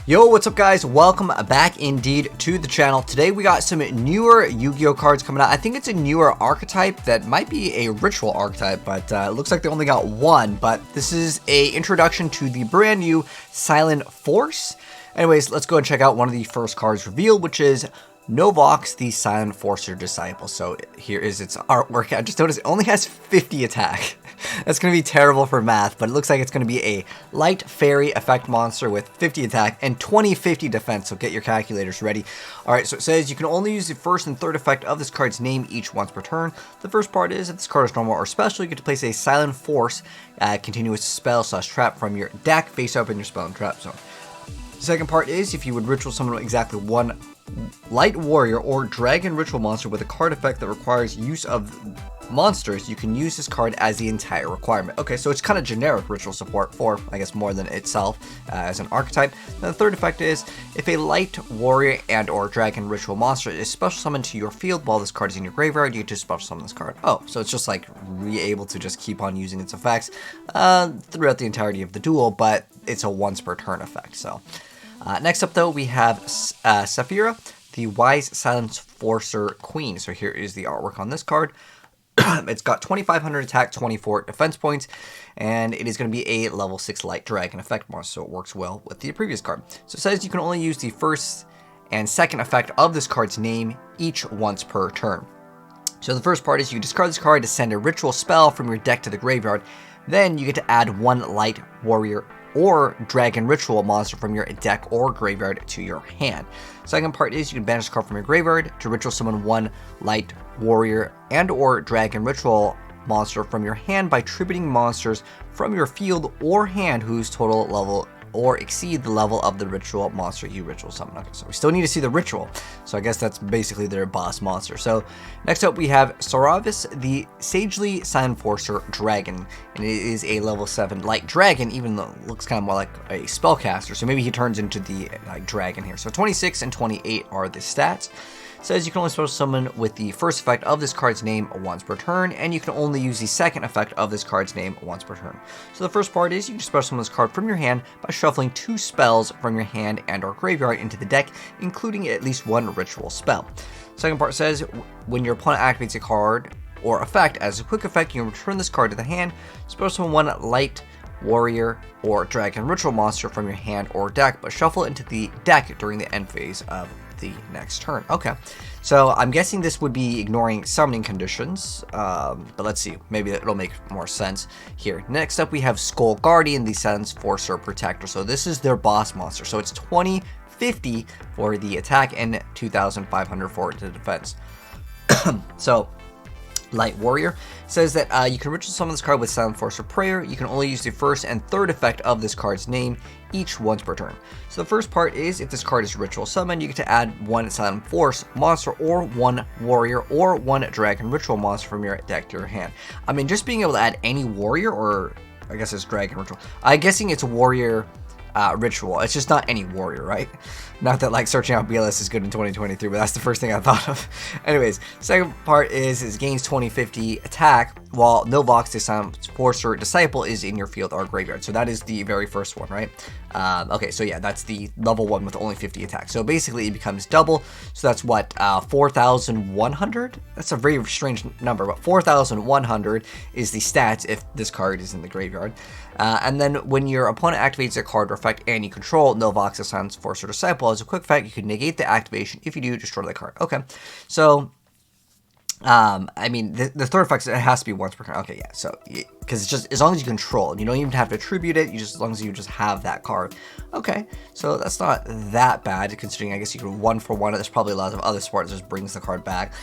Yo, what's up guys? Welcome back indeed to the channel. Today we got some newer Yu-Gi-Oh cards coming out. I think it's a newer archetype that might be a ritual archetype, but it looks like they only got one. But this is a introduction to the brand new Silenforcer. Anyways, let's go and check out one of the first cards revealed, which is Novox, the Silenforcer disciple. So here is its artwork. I just noticed it only has 50 attack. That's going to be terrible for math, but it looks like it's going to be a light fairy effect monster with 50 attack and 20/50 defense, so get your calculators ready. Alright, so it says you can only use the first and third effect of this card's name each once per turn. The first part is, if this card is normal or special, you get to place a Silenforcer continuous spell / trap from your deck face up in your spell and trap zone. The second part is, if you would ritual summon exactly one light warrior or dragon ritual monster with a card effect that requires use of monsters, you can use this card as the entire requirement. Okay, so it's kind of generic ritual support for, I guess, more than itself as an archetype. Then the third effect is, if a light warrior and or dragon ritual monster is special summoned to your field while this card is in your graveyard, you get to special summon this card. Oh, so it's just like able to just keep on using its effects throughout the entirety of the duel, but it's a once per turn effect. So next up though, we have Saphira, the wise Silenforcer queen. So here is the artwork on this card. It's got 2,500 attack, 24 defense points, and it is going to be a level 6 light dragon effect monster, so it works well with the previous card. So it says you can only use the first and second effect of this card's name each once per turn. So the first part is you discard this card to send a ritual spell from your deck to the graveyard. Then you get to add one light warrior or dragon ritual monster from your deck or graveyard to your hand. Second part is you can banish the card from your graveyard to ritual summon one light warrior and or dragon ritual monster from your hand by tributing monsters from your field or hand whose total level or exceed the level of the ritual monster you ritual summon. Okay, so we still need to see the ritual. So I guess that's basically their boss monster. So next up we have Saravis, the Sagely Silenforcer Dragon. And it is a level 7 light dragon, even though it looks kind of more like a spellcaster. So maybe he turns into the dragon here. So 26 and 28 are the stats. Says you can only special summon with the first effect of this card's name once per turn, and you can only use the second effect of this card's name once per turn. So the first part is you can special summon this card from your hand by shuffling 2 spells from your hand and or graveyard into the deck, including at least 1 ritual spell. Second part says when your opponent activates a card or effect as a quick effect, you can return this card to the hand, special summon one light warrior or dragon ritual monster from your hand or deck, but shuffle into the deck during the end phase of the next turn. Okay, so I'm guessing this would be ignoring summoning conditions, but let's see, maybe it'll make more sense here. Next up we have Skull Guardian, the Silenforcer Protector. So this is their boss monster, so it's 20/50 for the attack and 2,500 for the defense. So Light Warrior says that you can ritual summon this card with Silenforcer Prayer. You can only use the first and third effect of this card's name each once per turn. So the first part is, if this card is ritual summoned, you get to add one Silenforcer monster or one warrior or one dragon ritual monster from your deck to your hand. I mean, just being able to add any warrior, or I guess it's dragon ritual. I'm guessing it's warrior ritual. It's just not any warrior, right? Not that like searching out BLS is good in 2023, but that's the first thing I thought of. Anyways, second part is it gains 20/50 attack while Novox, the Silenforcer disciple, is in your field or graveyard. So that is the very first one, right? Okay, so yeah, that's the level 1 with only 50 attack. So basically it becomes double. So that's what, 4,100? That's a very strange number, but 4,100 is the stats if this card is in the graveyard. And then when your opponent activates a card or effect and you control Novox, the Silenforcer disciple, as a quick effect, you can negate the activation. If you do, destroy the card. Okay, so I mean, the third effect, it has to be once per turn. Okay, yeah, so because it's just as long as you control, you don't even have to attribute it. You just, as long as you just have that card. Okay, so that's not that bad, considering I guess you can 1-for-1 it. There's probably a lot of other support that just brings the card back.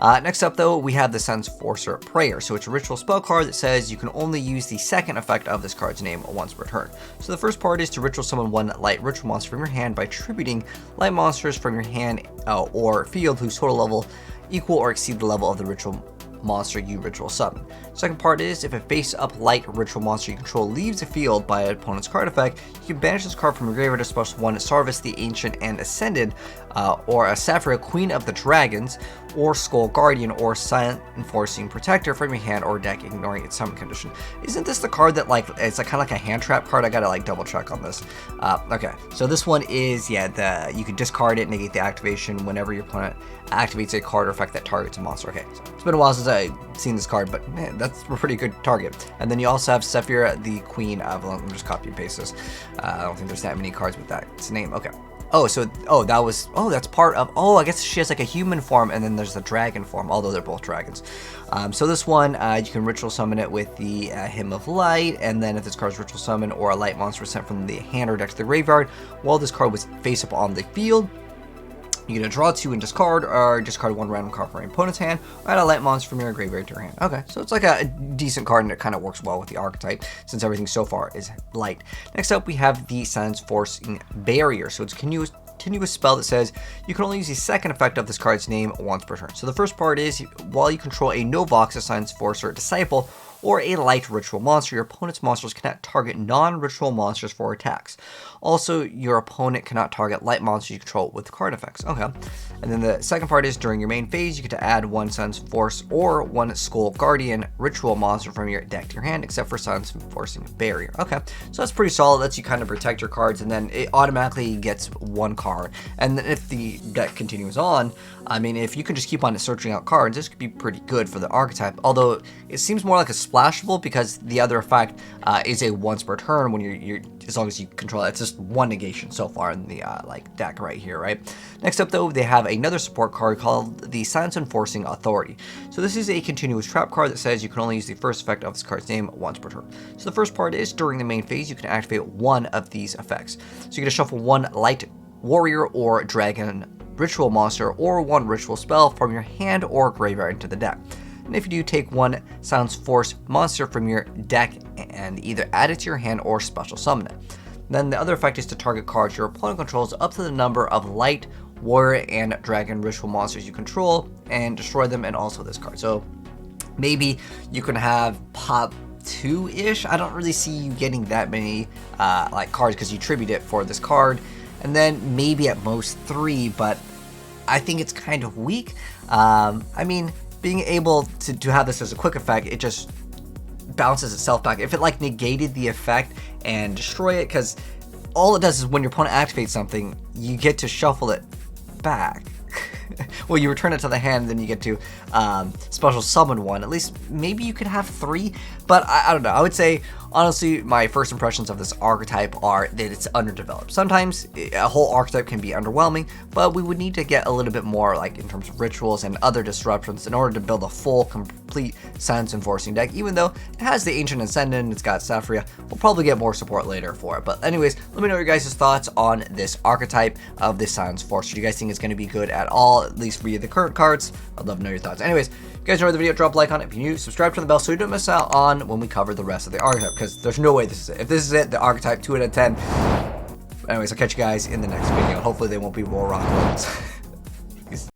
Next up though, we have the Silenforcer Prayer. So it's a ritual spell card that says you can only use the second effect of this card's name once per turn. So the first part is to ritual summon one light ritual monster from your hand by tributing light monsters from your hand or field whose total level equal or exceed the level of the ritual monster you ritual summon. Second part is, if a face-up light ritual monster you control leaves the field by an opponent's card effect, you can banish this card from your graveyard to special one Sarvis, the Ancient and Ascended or a Saphira Queen of the Dragons, or Skull Guardian, or Silenforcing Protector from your hand or deck, ignoring its summon condition. Isn't this the card that, like, it's kind of like a hand trap card? I gotta, like, double check on this. Okay, so this one is, yeah, you can discard it, negate the activation whenever your opponent activates a card or effect that targets a monster. Okay, so it's been a while since I've seen this card, but man, that's a pretty good target. And then you also have Saphira, the Queen of, let me just copy and paste this. I don't think there's that many cards with that. It's a name, okay. Oh, so, that's part of, I guess she has like a human form, and then there's the dragon form, although they're both dragons. So this one, you can ritual summon it with the Hymn of Light, and then if this card's ritual summon or a light monster sent from the hand or deck to the graveyard, while this card was face up on the field, you're going to draw 2 and discard, or discard 1 random card from your opponent's hand, or add a light monster from your graveyard to your hand. Okay, so it's like a decent card, and it kind of works well with the archetype, since everything so far is light. Next up, we have the Silenforcing Barrier. So it's a continuous spell that says you can only use the second effect of this card's name once per turn. So the first part is, while you control a Novox, a Silenforcer Disciple, or a light ritual monster, your opponent's monsters cannot target non-ritual monsters for attacks. Also, your opponent cannot target light monsters you control with card effects. Okay. And then the second part is, during your main phase, you get to add 1 Silenforce or 1 Skull Guardian ritual monster from your deck to your hand, except for Silenforcing Barrier. Okay, so that's pretty solid. Lets you kind of protect your cards, and then it automatically gets 1 card. And then if the deck continues on, I mean, if you can just keep on searching out cards, this could be pretty good for the archetype. Although it seems more like a splashable, because the other effect is a once per turn when you're as long as you control it. It's just 1 negation so far in the like deck right here, right? Next up though, they have another support card called the Silenforcing Authority. So this is a continuous trap card that says you can only use the first effect of this card's name once per turn. So the first part is, during the main phase, you can activate 1 of these effects. So you're going to shuffle 1 light warrior or dragon ritual monster or 1 ritual spell from your hand or graveyard into the deck. And if you do, take 1 Silenforce monster from your deck and either add it to your hand or special summon it. Then the other effect is to target cards your opponent controls up to the number of light, warrior, and dragon ritual monsters you control, and destroy them, and also this card. So maybe you can have pop 2-ish. I don't really see you getting that many like cards, because you tribute it for this card, and then maybe at most 3, but I think it's kind of weak. I mean, being able to have this as a quick effect, it just bounces itself back. If it like negated the effect and destroy it, because all it does is when your opponent activates something, you get to shuffle it back. Well, you return it to the hand, then you get to special summon 1. At least maybe you could have 3, but I don't know. I would say, honestly, my first impressions of this archetype are that it's underdeveloped. Sometimes a whole archetype can be underwhelming, but we would need to get a little bit more, like in terms of rituals and other disruptions, in order to build a full, complete Silenforcing deck. Even though it has the Ancient Ascendant, it's got Saphira, we'll probably get more support later for it. But anyways, let me know your guys' thoughts on this archetype of this Silenforcer. Do you guys think it's going to be good at all, at least via the current cards? I'd love to know your thoughts. Anyways, if you guys enjoyed the video, drop a like on it. If you're new, subscribe to the bell so you don't miss out on when we cover the rest of the archetype, because there's no way this is it. If this is it, the archetype 2 out of 10. Anyways, I'll catch you guys in the next video. Hopefully they won't be War Rock ones.